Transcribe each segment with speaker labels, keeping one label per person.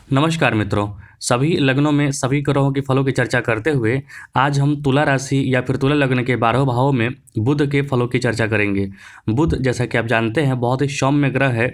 Speaker 1: नमस्कार मित्रों। सभी लग्नों में सभी ग्रहों के फलों की चर्चा करते हुए आज हम तुला राशि या फिर तुला लग्न के 12 भावों में बुध के फलों की चर्चा करेंगे। बुध जैसा कि आप जानते हैं बहुत ही सौम्य ग्रह है,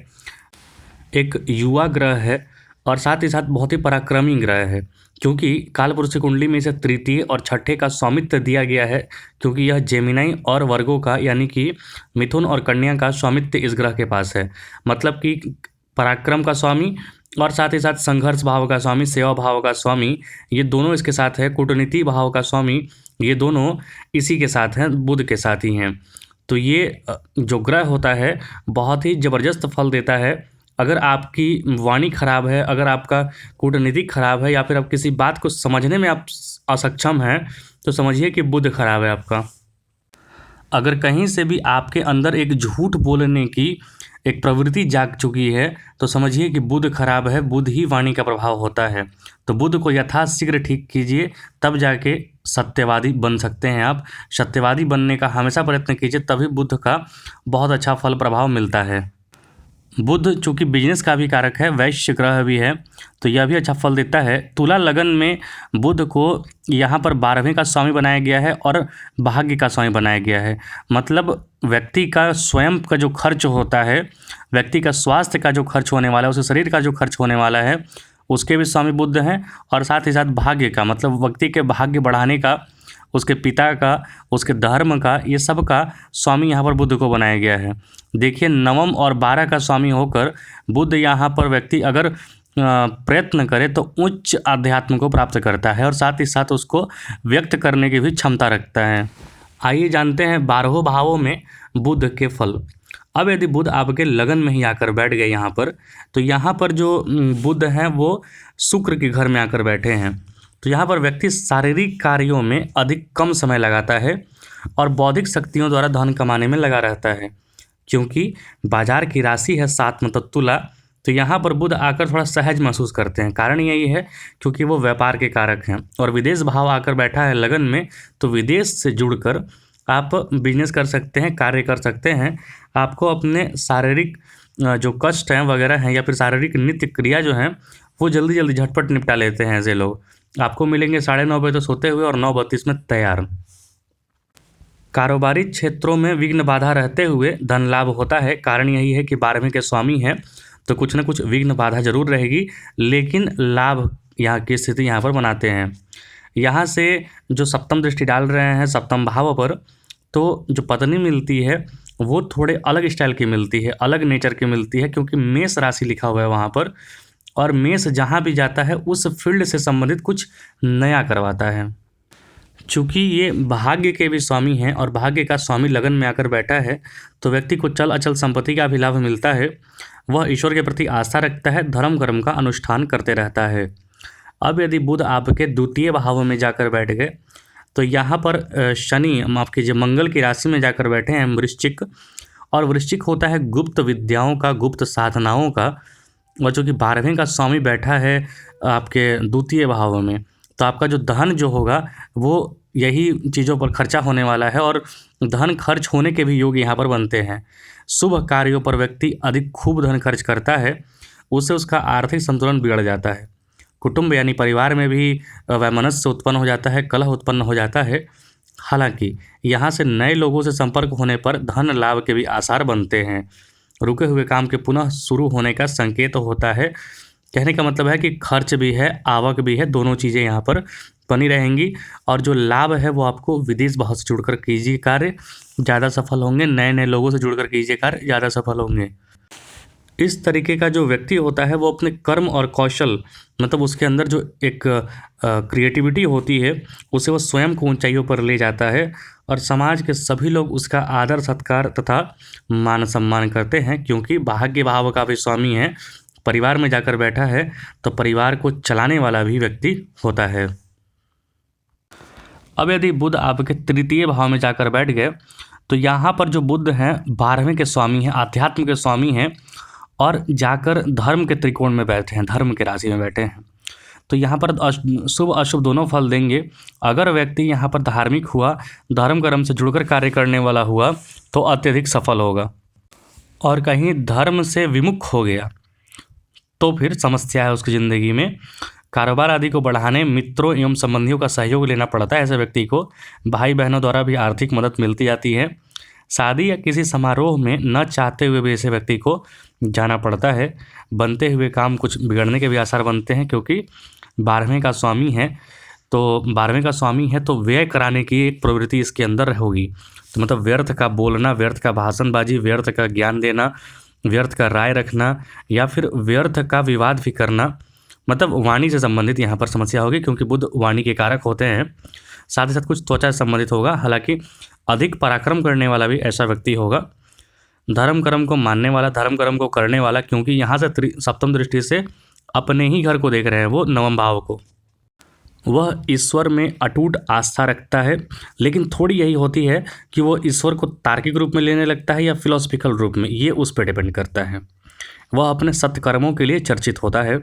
Speaker 1: एक युवा ग्रह है और साथ ही साथ बहुत ही पराक्रमी ग्रह है। क्योंकि कालपुरुष की कुंडली में इसे तृतीय और छठे का स्वामित्व दिया गया है, क्योंकि यह जेमिनाई और वर्गों का यानी कि मिथुन और कन्या का स्वामित्व इस ग्रह के पास है। मतलब कि पराक्रम का स्वामी और साथ ही साथ संघर्ष भाव का स्वामी, सेवा भाव का स्वामी, ये दोनों इसके साथ है। कूटनीति भाव का स्वामी, ये दोनों इसी के साथ हैं, बुध के साथ ही हैं। तो ये जो ग्रह होता है बहुत ही ज़बरदस्त फल देता है। अगर आपकी वाणी खराब है, अगर आपका कूटनीति खराब है या फिर आप किसी बात को समझने में आप असक्षम हैं, तो समझिए कि बुध खराब है आपका। अगर कहीं से भी आपके अंदर एक झूठ बोलने की एक प्रवृत्ति जाग चुकी है, तो समझिए कि बुध खराब है। बुध ही वाणी का प्रभाव होता है। तो बुध को यथाशीघ्र ठीक कीजिए, तब जाके सत्यवादी बन सकते हैं आप। सत्यवादी बनने का हमेशा प्रयत्न कीजिए, तभी बुध का बहुत अच्छा फल प्रभाव मिलता है। बुध चूँकि बिजनेस का भी कारक है, वैश्य ग्रह भी है, तो यह भी अच्छा फल देता है। तुला लगन में बुध को यहाँ पर 12वें का स्वामी बनाया गया है और भाग्य का स्वामी बनाया गया है। मतलब व्यक्ति का स्वयं का जो खर्च होता है, व्यक्ति का स्वास्थ्य का जो खर्च होने वाला है, उसके शरीर का जो खर्च होने वाला है, उसके भी स्वामी बुध हैं। और साथ ही साथ भाग्य का, मतलब व्यक्ति के भाग्य बढ़ाने का, उसके पिता का, उसके धर्म का, ये सब का स्वामी यहाँ पर बुध को बनाया गया है। देखिए, नवम और 12 का स्वामी होकर बुध यहाँ पर व्यक्ति अगर प्रयत्न करे तो उच्च अध्यात्म को प्राप्त करता है और साथ ही साथ उसको व्यक्त करने की भी क्षमता रखता है। आइए जानते हैं 12 भावों में बुध के फल। अब यदि बुध आपके लगन में ही आकर बैठ गए यहाँ पर, तो यहाँ पर जो बुध हैं वो शुक्र के घर में आकर बैठे हैं। तो यहाँ पर व्यक्ति शारीरिक कार्यों में अधिक कम समय लगाता है और बौद्धिक शक्तियों द्वारा धन कमाने में लगा रहता है। क्योंकि बाजार की राशि है 7 मतलब तुला, तो यहाँ पर बुध आकर थोड़ा सहज महसूस करते हैं। कारण यही है क्योंकि वो व्यापार के कारक हैं और विदेश भाव आकर बैठा है लगन में, तो विदेश से जुड़कर आप बिजनेस कर सकते हैं, कार्य कर सकते हैं। आपको अपने शारीरिक जो कष्ट हैं वगैरह हैं या फिर शारीरिक नित्य क्रिया जो हैं वो जल्दी जल्दी झटपट निपटा लेते हैं ऐसे लोग। आपको मिलेंगे 9:30 बजे तो सोते हुए और 9:32 में तैयार। कारोबारी क्षेत्रों में विघ्न बाधा रहते हुए धन लाभ होता है। कारण यही है कि 12वें के स्वामी हैं, तो कुछ न कुछ विघ्न बाधा जरूर रहेगी, लेकिन लाभ यहाँ की स्थिति यहाँ पर बनाते हैं। यहाँ से जो सप्तम दृष्टि डाल रहे हैं सप्तम भाव पर, तो जो पत्नी मिलती है वो थोड़े अलग स्टाइल की मिलती है, अलग नेचर की मिलती है, क्योंकि मेष राशि लिखा हुआ है वहाँ पर। और मेष जहाँ भी जाता है उस फील्ड से संबंधित कुछ नया करवाता है। चूँकि ये भाग्य के भी स्वामी हैं और भाग्य का स्वामी लगन में आकर बैठा है, तो व्यक्ति को चल अचल संपत्ति का भी लाभ मिलता है। वह ईश्वर के प्रति आस्था रखता है, धर्म कर्म का अनुष्ठान करते रहता है। अब यदि बुध आपके द्वितीय भाव में जाकर बैठ गए, तो यहाँ पर शनि, माफ कीजिए, मंगल की राशि में जाकर बैठे हैं वृश्चिक, और वृश्चिक होता है गुप्त विद्याओं का, गुप्त साधनाओं का। और जो कि 12वें का स्वामी बैठा है आपके द्वितीय भाव में, तो आपका जो धन जो होगा वो यही चीज़ों पर खर्चा होने वाला है और धन खर्च होने के भी योग यहाँ पर बनते हैं। शुभ कार्यों पर व्यक्ति अधिक खूब धन खर्च करता है, उससे उसका आर्थिक संतुलन बिगड़ जाता है। कुटुंब यानी परिवार में भी वैमनस्य उत्पन्न हो जाता है, कलह उत्पन्न हो जाता है। हालांकि यहाँ से नए लोगों से संपर्क होने पर धन लाभ के भी आसार बनते हैं। रुके हुए काम के पुनः शुरू होने का संकेत होता है। कहने का मतलब है कि खर्च भी है, आवक भी है, दोनों चीज़ें यहाँ पर बनी रहेंगी। और जो लाभ है वो आपको विदेश भाव से जुड़कर कीजिए कार्य, ज़्यादा सफल होंगे। नए नए लोगों से जुड़कर कीजिए कार्य, ज़्यादा सफल होंगे। इस तरीके का जो व्यक्ति होता है वो अपने कर्म और कौशल, मतलब उसके अंदर जो एक क्रिएटिविटी होती है, उसे वो स्वयं को ऊंचाइयों पर ले जाता है और समाज के सभी लोग उसका आदर सत्कार तथा मान सम्मान करते हैं। क्योंकि भाग्य भाव का भी स्वामी है, परिवार में जाकर बैठा है, तो परिवार को चलाने वाला भी व्यक्ति होता है। अब यदि बुध आपके तृतीय भाव में जाकर बैठ गए, तो यहाँ पर जो बुध हैं 12वें के स्वामी हैं, आध्यात्म के स्वामी हैं, और जाकर धर्म के त्रिकोण में बैठे हैं, धर्म के राशि में बैठे हैं। तो यहाँ पर शुभ अशुभ दोनों फल देंगे। अगर व्यक्ति यहाँ पर धार्मिक हुआ, धर्म कर्म से जुड़कर कार्य करने वाला हुआ, तो अत्यधिक सफल होगा। और कहीं धर्म से विमुख हो गया तो फिर समस्या है उसकी ज़िंदगी में। कारोबार आदि को बढ़ाने मित्रों एवं संबंधियों का सहयोग लेना पड़ता है ऐसे व्यक्ति को। भाई बहनों द्वारा भी आर्थिक मदद मिलती जाती है। शादी या किसी समारोह में न चाहते हुए भी ऐसे व्यक्ति को जाना पड़ता है। बनते हुए काम कुछ बिगड़ने के भी आसार बनते हैं, क्योंकि 12वें का स्वामी है, तो 12वें का स्वामी है तो व्यय कराने की एक प्रवृत्ति इसके अंदर होगी। तो मतलब व्यर्थ का बोलना, व्यर्थ का भाषणबाजी, व्यर्थ का ज्ञान देना, व्यर्थ का राय रखना या फिर व्यर्थ का विवाद भी करना, मतलब वाणी से संबंधित यहाँ पर समस्या होगी, क्योंकि बुध वाणी के कारक होते हैं। साथ ही साथ कुछ त्वचा से संबंधित होगा। हालांकि अधिक पराक्रम करने वाला भी ऐसा व्यक्ति होगा। धर्म कर्म को मानने वाला, धर्म कर्म को करने वाला, क्योंकि यहाँ से सप्तम दृष्टि से अपने ही घर को देख रहे हैं वो नवम भाव को। वह ईश्वर में अटूट आस्था रखता है, लेकिन थोड़ी यही होती है कि वो ईश्वर को तार्किक रूप में लेने लगता है या फिलोसफिकल रूप में, ये उस पर डिपेंड करता है। वह अपने सत्कर्मों के लिए चर्चित होता है।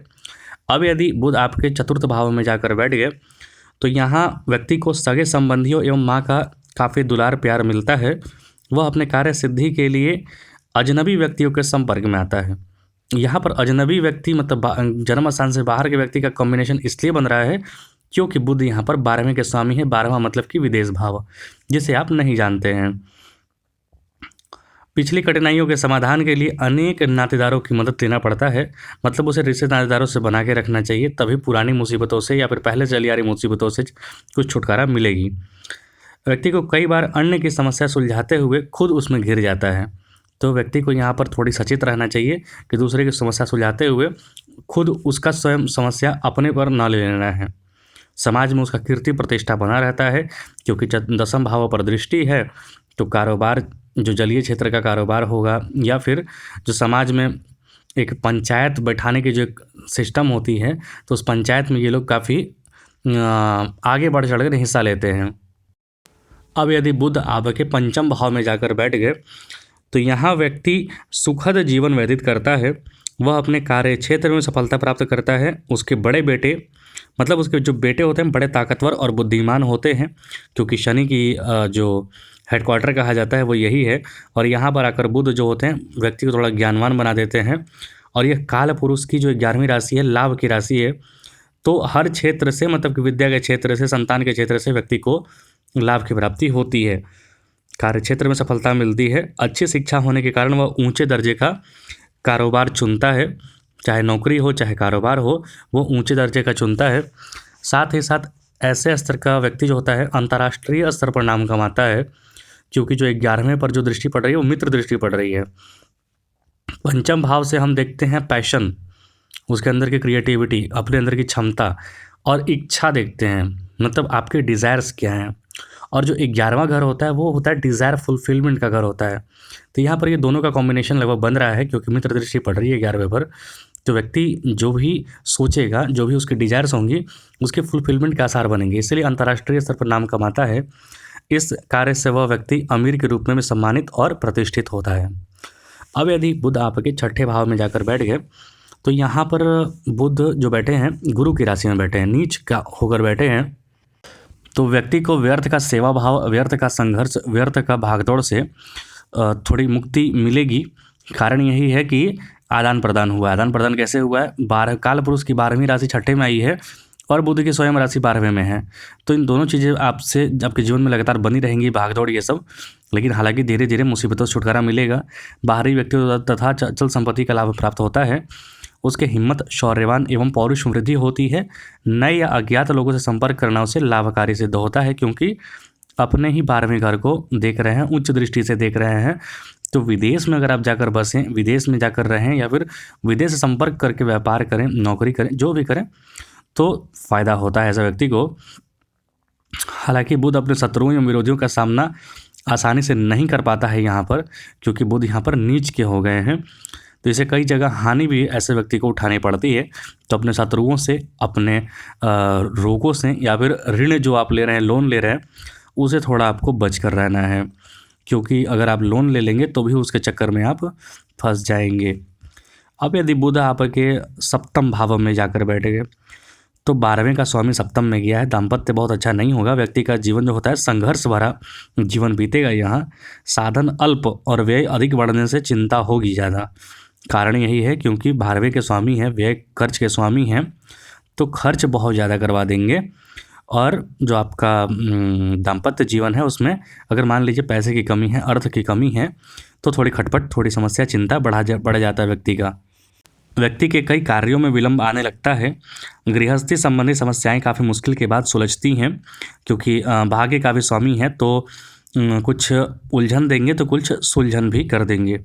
Speaker 1: अब यदि बुध आपके चतुर्थ भाव में जाकर बैठ गए तो यहाँ व्यक्ति को सगे संबंधियों एवं माँ का काफ़ी दुलार प्यार मिलता है। वह अपने कार्य सिद्धि के लिए अजनबी व्यक्तियों के संपर्क में आता है। यहाँ पर अजनबी व्यक्ति मतलब जन्म स्थान से बाहर के व्यक्ति का कॉम्बिनेशन इसलिए बन रहा है क्योंकि बुध यहाँ पर 12वें के स्वामी है। 12वां मतलब कि विदेश भाव, जिसे आप नहीं जानते हैं। पिछली कठिनाइयों के समाधान के लिए अनेक नातेदारों की मदद लेना पड़ता है। मतलब उसे रिश्ते नातेदारों से बना के रखना चाहिए, तभी पुरानी मुसीबतों से या फिर पहले चली आ रही मुसीबतों से कुछ छुटकारा मिलेगी। व्यक्ति को कई बार अन्य की समस्या सुलझाते हुए खुद उसमें घिर जाता है, तो व्यक्ति को यहाँ पर थोड़ी सचेत रहना चाहिए कि दूसरे की समस्या सुलझाते हुए खुद उसका स्वयं समस्या अपने पर न ले लेना है। समाज में उसका कीर्ति प्रतिष्ठा बना रहता है, क्योंकि 10वें भाव पर दृष्टि है। तो कारोबार, जो जलीय क्षेत्र का कारोबार होगा या फिर जो समाज में एक पंचायत बैठाने की जो एक सिस्टम होती है, तो उस पंचायत में ये लोग काफ़ी आगे बढ़ चढ़ कर हिस्सा लेते हैं। अब यदि बुध आपके पंचम भाव में जाकर बैठ गए तो यहाँ व्यक्ति सुखद जीवन व्यतीत करता है। वह अपने कार्य क्षेत्र में सफलता प्राप्त करता है। उसके बड़े बेटे, मतलब उसके जो बेटे होते हैं, बड़े ताकतवर और बुद्धिमान होते हैं, क्योंकि शनि की जो हेडक्वार्टर कहा जाता है वो यही है। और यहाँ पर आकर बुध जो होते हैं व्यक्ति को थोड़ा ज्ञानवान बना देते हैं। और यह काल पुरुष की जो 11वीं राशि है, लाभ की राशि है, तो हर क्षेत्र से, मतलब कि विद्या के क्षेत्र से, संतान के क्षेत्र से व्यक्ति को लाभ की प्राप्ति होती है। कार्य क्षेत्र में सफलता मिलती है। अच्छी शिक्षा होने के कारण वह ऊंचे दर्जे का कारोबार चुनता है। चाहे नौकरी हो चाहे कारोबार हो, वो ऊंचे दर्जे का चुनता है। साथ ही साथ ऐसे स्तर का व्यक्ति जो होता है अंतर्राष्ट्रीय स्तर पर नाम कमाता है, क्योंकि जो 11वें पर जो दृष्टि पड़ रही है वो मित्र दृष्टि पड़ रही है। पंचम भाव से हम देखते हैं पैशन, उसके अंदर की क्रिएटिविटी, अपने अंदर की क्षमता और इच्छा देखते हैं, मतलब आपके डिज़ायर्स क्या हैं। और जो 11वां घर होता है वो होता है डिज़ायर फुलफिलमेंट का घर होता है। तो यहाँ पर ये दोनों का कॉम्बिनेशन लगभग बन रहा है, क्योंकि मित्र दृष्टि पड़ रही है 11वें पर। तो व्यक्ति जो भी सोचेगा, जो भी उसकी डिज़ायर्स होंगी, उसके फुलफिलमेंट के आसार बनेंगे, इसलिए अंतर्राष्ट्रीय स्तर पर नाम कमाता है। इस कार्य से वह व्यक्ति अमीर के रूप में भी सम्मानित और प्रतिष्ठित होता है। अब यदि बुध आपके छठे भाव में जाकर बैठ गए तो यहाँ पर बुध जो बैठे हैं गुरु की राशि में बैठे हैं, नीच का होकर बैठे हैं, तो व्यक्ति को व्यर्थ का सेवा भाव, व्यर्थ का संघर्ष, व्यर्थ का भागदौड़ से थोड़ी मुक्ति मिलेगी। कारण यही है कि आदान प्रदान हुआ। आदान प्रदान कैसे हुआ है? 12 काल पुरुष की 12वीं राशि छठे में आई है और बुध की स्वयं राशि 12वें में है। तो इन दोनों चीज़ें आपसे आपके जीवन में लगातार बनी रहेंगी, भागदौड़ ये सब। लेकिन हालांकि धीरे धीरे मुसीबतों से छुटकारा मिलेगा। बाहरी व्यक्तियों तथा चल संपत्ति का लाभ प्राप्त होता है। उसके हिम्मत, शौर्यवान एवं पौरुष वृद्धि होती है। नए या अज्ञात लोगों से संपर्क करना उसे लाभकारी सिद्ध होता है, क्योंकि अपने ही 12वें घर को देख रहे हैं, उच्च दृष्टि से देख रहे हैं। तो विदेश में अगर आप जाकर बसें, विदेश में जाकर रहें या फिर विदेश से संपर्क करके व्यापार करें, नौकरी करें, जो भी करें, तो फ़ायदा होता है ऐसा व्यक्ति को। हालांकि बुध अपने शत्रुओं या विरोधियों का सामना आसानी से नहीं कर पाता है यहाँ पर, क्योंकि बुध यहाँ पर नीच के हो गए हैं। तो इसे कई जगह हानि भी ऐसे व्यक्ति को उठानी पड़ती है। तो अपने शत्रुओं से, अपने रोगों से या फिर ऋण जो आप ले रहे हैं, लोन ले रहे हैं, उसे थोड़ा आपको बच कर रहना है, क्योंकि अगर आप लोन ले लेंगे तो भी उसके चक्कर में आप फंस जाएंगे। अब यदि बुध आपके सप्तम भाव में जाकर बैठ गए तो 12वें का स्वामी सप्तम में गया है। दाम्पत्य बहुत अच्छा नहीं होगा। व्यक्ति का जीवन जो होता है संघर्ष भरा जीवन बीतेगा। यहाँ साधन अल्प और व्यय अधिक बढ़ने से चिंता होगी ज़्यादा। कारण यही है क्योंकि 12वें के स्वामी हैं, व्यय खर्च के स्वामी हैं, तो खर्च बहुत ज़्यादा करवा देंगे। और जो आपका दाम्पत्य जीवन है उसमें अगर मान लीजिए पैसे की कमी है, अर्थ की कमी है, तो थोड़ी खटपट, थोड़ी समस्या, चिंता बढ़ जाता है व्यक्ति के कई कार्यों में विलंब आने लगता है। गृहस्थी संबंधी समस्याएं काफ़ी मुश्किल के बाद सुलझती हैं, क्योंकि भाग्य का भी स्वामी है, तो कुछ उलझन देंगे तो कुछ सुलझन भी कर देंगे।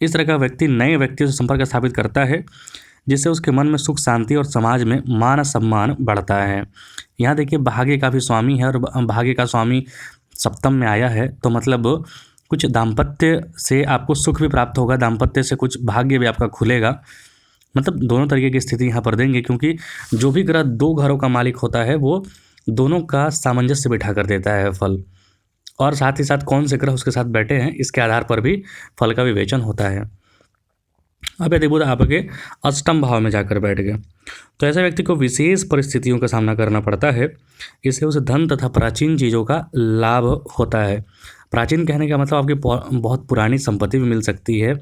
Speaker 1: इस तरह का व्यक्ति नए व्यक्तियों से संपर्क स्थापित करता है, जिससे उसके मन में सुख शांति और समाज में मान सम्मान बढ़ता है। यहाँ देखिए भाग्य का भी स्वामी है और भाग्य का स्वामी सप्तम में आया है, तो मतलब कुछ दाम्पत्य से आपको सुख भी प्राप्त होगा, दाम्पत्य से कुछ भाग्य भी आपका खुलेगा। मतलब दोनों तरीके की स्थिति यहाँ पर देंगे, क्योंकि जो भी ग्रह 2 घरों का मालिक होता है वो दोनों का सामंजस्य बिठा कर देता है फल, और साथ ही साथ कौन से ग्रह उसके साथ बैठे हैं इसके आधार पर भी फल का विवेचन होता है। अब यदि बुध आपके अष्टम भाव में जाकर बैठ गए तो ऐसे व्यक्ति को विशेष परिस्थितियों का सामना करना पड़ता है। इससे उसे धन तथा प्राचीन चीज़ों का लाभ होता है। प्राचीन कहने का मतलब आपकी बहुत पुरानी संपत्ति भी मिल सकती है,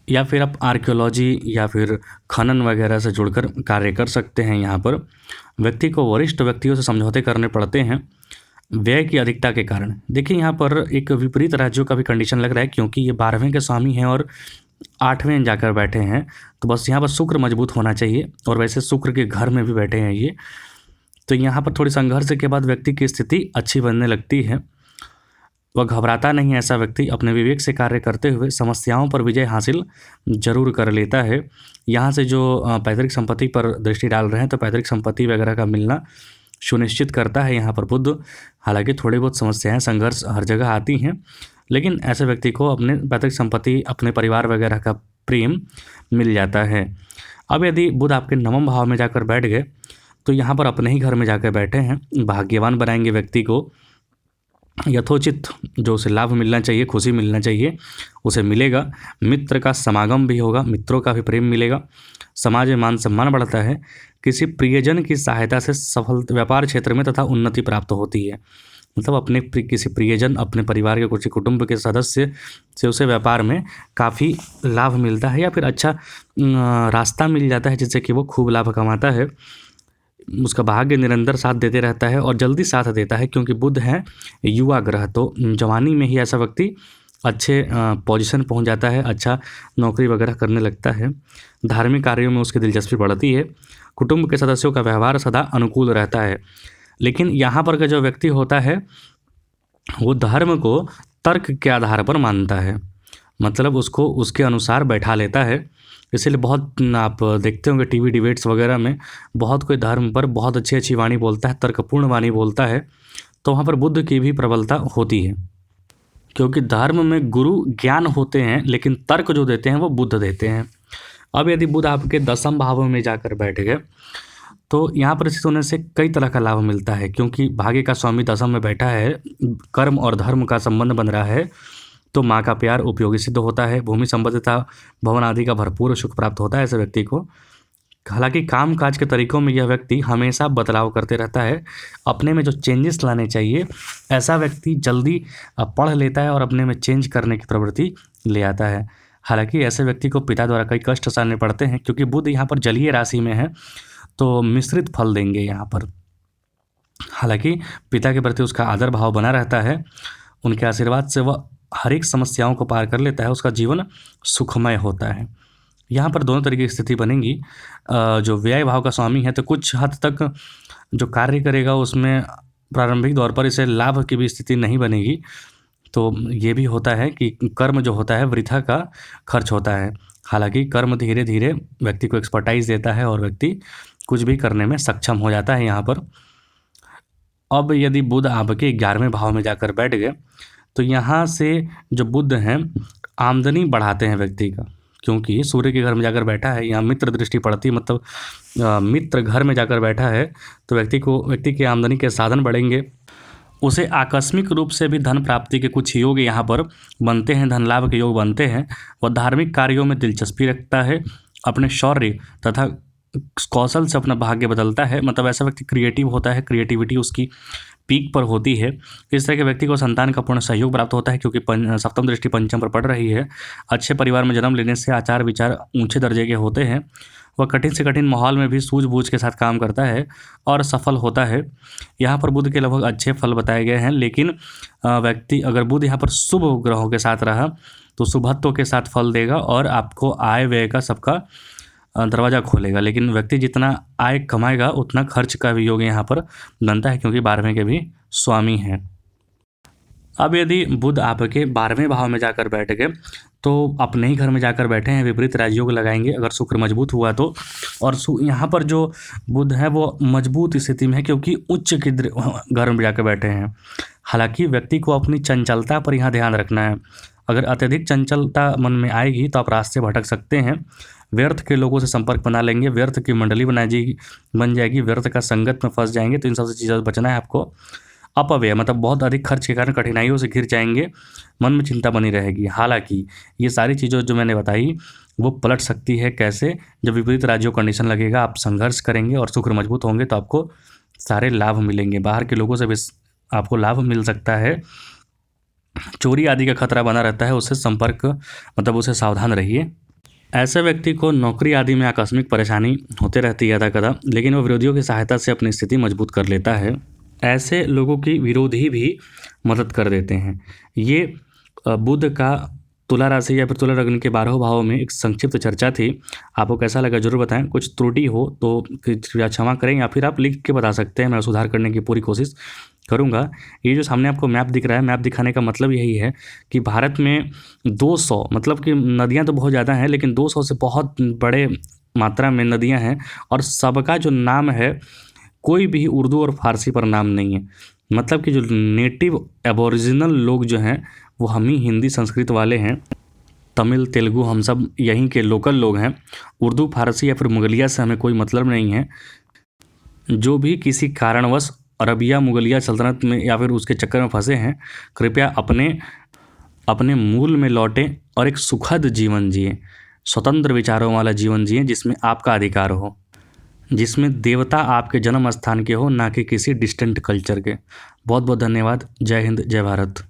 Speaker 1: या फिर आप आर्कियोलॉजी या फिर खनन वगैरह से जुड़कर कार्य कर सकते हैं। यहाँ पर व्यक्ति को वरिष्ठ व्यक्तियों से समझौते करने पड़ते हैं व्यय की अधिकता के कारण। देखिए यहाँ पर एक विपरीत राज्यों का भी कंडीशन लग रहा है, क्योंकि ये 12वें के स्वामी हैं और 8वें जाकर बैठे हैं, तो बस यहाँ पर शुक्र मजबूत होना चाहिए, और वैसे शुक्र के घर में भी बैठे हैं ये, तो यहाँ पर थोड़ी संघर्ष के बाद व्यक्ति की स्थिति अच्छी बनने लगती है। वह घबराता नहीं है, ऐसा व्यक्ति अपने विवेक से कार्य करते हुए समस्याओं पर विजय हासिल जरूर कर लेता है। यहाँ से जो पैतृक संपत्ति पर दृष्टि डाल रहे हैं, तो पैतृक संपत्ति वगैरह का मिलना सुनिश्चित करता है यहाँ पर बुध। हालांकि थोड़ी बहुत समस्याएं, संघर्ष हर जगह आती हैं, लेकिन ऐसे व्यक्ति को अपने पैतृक संपत्ति, अपने परिवार वगैरह का प्रेम मिल जाता है। अब यदि बुध आपके 9वें भाव में जाकर बैठ गए तो यहाँ पर अपने ही घर में जाकर बैठे हैं, भाग्यवान बनाएंगे व्यक्ति को। यथोचित जो उसे लाभ मिलना चाहिए, खुशी मिलना चाहिए, उसे मिलेगा। मित्र का समागम भी होगा, मित्रों का भी प्रेम मिलेगा। समाज में मान सम्मान बढ़ता है। किसी प्रियजन की सहायता से सफल व्यापार क्षेत्र में तथा उन्नति प्राप्त होती है। मतलब अपने किसी प्रियजन, अपने परिवार के कुछ कुटुंब के सदस्य से उसे व्यापार में काफ़ी लाभ मिलता है, या फिर अच्छा रास्ता मिल जाता है जिससे कि वो खूब लाभ कमाता है। उसका भाग्य निरंतर साथ देते रहता है और जल्दी साथ देता है, क्योंकि बुध है युवा ग्रह, तो जवानी में ही ऐसा व्यक्ति अच्छे पोजीशन पहुंच जाता है, अच्छा नौकरी वगैरह करने लगता है। धार्मिक कार्यों में उसकी दिलचस्पी बढ़ती है। कुटुंब के सदस्यों का व्यवहार सदा अनुकूल रहता है। लेकिन यहाँ पर का जो व्यक्ति होता है वो धर्म को तर्क के आधार पर मानता है, मतलब उसको उसके अनुसार बैठा लेता है। इसीलिए बहुत आप देखते होंगे टीवी डिबेट्स वगैरह में बहुत कोई धर्म पर बहुत अच्छी अच्छी वाणी बोलता है, तर्कपूर्ण वाणी बोलता है, तो वहाँ पर बुद्ध की भी प्रबलता होती है, क्योंकि धर्म में गुरु ज्ञान होते हैं, लेकिन तर्क जो देते हैं वो बुद्ध देते हैं। अब यदि बुध आपके 10वें भाव में जाकर बैठ गए तो यहाँ पर स्थित होने से कई तरह का लाभ मिलता है, क्योंकि भाग्य का स्वामी 10वें में बैठा है, कर्म और धर्म का संबंध बन रहा है, तो माँ का प्यार उपयोगी सिद्ध होता है। भूमि संपत्ति तथा भवन आदि का भरपूर सुख प्राप्त होता है ऐसे व्यक्ति को। हालांकि काम काज के तरीकों में यह व्यक्ति हमेशा बदलाव करते रहता है। अपने में जो चेंजेस लाने चाहिए ऐसा व्यक्ति जल्दी पढ़ लेता है और अपने में चेंज करने की प्रवृत्ति ले आता है। हालांकि ऐसे व्यक्ति को पिता द्वारा कई कष्ट सहने पड़ते हैं, क्योंकि बुध यहाँ पर जलीय राशि में है, तो मिश्रित फल देंगे यहाँ पर। हालांकि पिता के प्रति उसका आदर भाव बना रहता है, उनके आशीर्वाद से वह हर एक समस्याओं को पार कर लेता है, उसका जीवन सुखमय होता है। यहाँ पर दोनों तरीके की स्थिति बनेगी। जो व्यय भाव का स्वामी है तो कुछ हद तक जो कार्य करेगा उसमें प्रारंभिक दौर पर इसे लाभ की भी स्थिति नहीं बनेगी। तो ये भी होता है कि कर्म जो होता है वृथा का खर्च होता है। हालांकि कर्म धीरे धीरे व्यक्ति को एक्सपर्टाइज देता है और व्यक्ति कुछ भी करने में सक्षम हो जाता है यहाँ पर। अब यदि बुध आपके 11वें भाव में जाकर बैठ गए तो यहाँ से जो बुध हैं आमदनी बढ़ाते हैं व्यक्ति का, क्योंकि सूर्य के घर में जाकर बैठा है, यहाँ मित्र दृष्टि पड़ती है, मतलब मित्र घर में जाकर बैठा है तो व्यक्ति की आमदनी के साधन बढ़ेंगे। उसे आकस्मिक रूप से भी धन प्राप्ति के कुछ योग यहाँ पर बनते हैं, धन लाभ के योग बनते हैं। वह धार्मिक कार्यों में दिलचस्पी रखता है, अपने शौर्य तथा कौशल से अपना भाग्य बदलता है। मतलब ऐसा व्यक्ति क्रिएटिव होता है, क्रिएटिविटी उसकी पीक पर होती है। इस तरह के व्यक्ति को संतान का पूर्ण सहयोग प्राप्त होता है, क्योंकि सप्तम दृष्टि पंचम पर पड़ रही है। अच्छे परिवार में जन्म लेने से आचार विचार ऊंचे दर्जे के होते हैं। वह कठिन से कठिन माहौल में भी सूझबूझ के साथ काम करता है और सफल होता है। यहाँ पर बुध के लगभग अच्छे फल बताए गए हैं, लेकिन व्यक्ति अगर बुध यहाँ पर शुभ ग्रहों के साथ रहा तो शुभत्व के साथ फल देगा और आपको आय व्यय का सबका दरवाज़ा खोलेगा। लेकिन व्यक्ति जितना आय कमाएगा उतना खर्च का भी योग यहाँ पर बनता है, क्योंकि 12वें के भी स्वामी हैं। अब यदि बुध आपके 12वें भाव में जाकर बैठ गए तो अपने ही घर में जाकर बैठे हैं, विपरीत राजयोग लगाएंगे अगर शुक्र मजबूत हुआ तो। और यहाँ पर जो बुध है वो मजबूत स्थिति में है, क्योंकि उच्च के घर में जाकर बैठे हैं। हालांकि व्यक्ति को अपनी चंचलता पर यहाँ ध्यान रखना है। अगर अत्यधिक चंचलता मन में आएगी तो आप रास्ते भटक सकते हैं, व्यर्थ के लोगों से संपर्क बना लेंगे, व्यर्थ की मंडली बन जाएगी, व्यर्थ का संगत में फंस जाएंगे। तो इन सबसे चीज़ों से बचना है आपको। अपव्यय मतलब बहुत अधिक खर्च के कारण कठिनाइयों से घिर जाएंगे, मन में चिंता बनी रहेगी। हालांकि ये सारी चीज़ें जो मैंने बताई वो पलट सकती है। कैसे? जब विपरीत राज्यों कंडीशन लगेगा, आप संघर्ष करेंगे और शुक्र मजबूत होंगे तो आपको सारे लाभ मिलेंगे। बाहर के लोगों से भी आपको लाभ मिल सकता है। चोरी आदि का खतरा बना रहता है, उससे संपर्क मतलब उससे सावधान रहिए। ऐसे व्यक्ति को नौकरी आदि में आकस्मिक परेशानी होते रहती है यदा, लेकिन वह विरोधियों की सहायता से अपनी स्थिति मजबूत कर लेता है। ऐसे लोगों की विरोधी भी मदद कर देते हैं। ये बुध का तुला राशि या फिर तुला लग्न के 12 भावों में एक संक्षिप्त चर्चा थी। आपको कैसा लगा जरूर बताएं। कुछ त्रुटि हो तो कृपया क्षमा करें, या फिर आप लिख के बता सकते हैं, मैं सुधार करने की पूरी कोशिश करूंगा। ये जो सामने आपको मैप दिख रहा है, मैप दिखाने का मतलब यही है कि भारत में 200 मतलब कि नदियाँ तो बहुत ज़्यादा हैं, लेकिन 200 से बहुत बड़े मात्रा में नदियाँ हैं और सबका जो नाम है कोई भी उर्दू और फारसी पर नाम नहीं है। मतलब कि जो नेटिव एबोरिजिनल लोग जो हैं वो हम ही हिंदी संस्कृत वाले हैं, तमिल तेलुगु हम सब यहीं के लोकल लोग हैं। उर्दू फारसी या फिर मुगलिया से हमें कोई मतलब नहीं है। जो भी किसी कारणवश अरबिया मुगलिया सल्तनत में या फिर उसके चक्कर में फंसे हैं, कृपया अपने मूल में लौटें और एक सुखद जीवन जिएं, स्वतंत्र विचारों वाला जीवन जिएं जिसमें आपका अधिकार हो, जिसमें देवता आपके जन्म स्थान के हो, ना कि किसी डिस्टेंट कल्चर के। बहुत बहुत धन्यवाद। जय हिंद, जय भारत।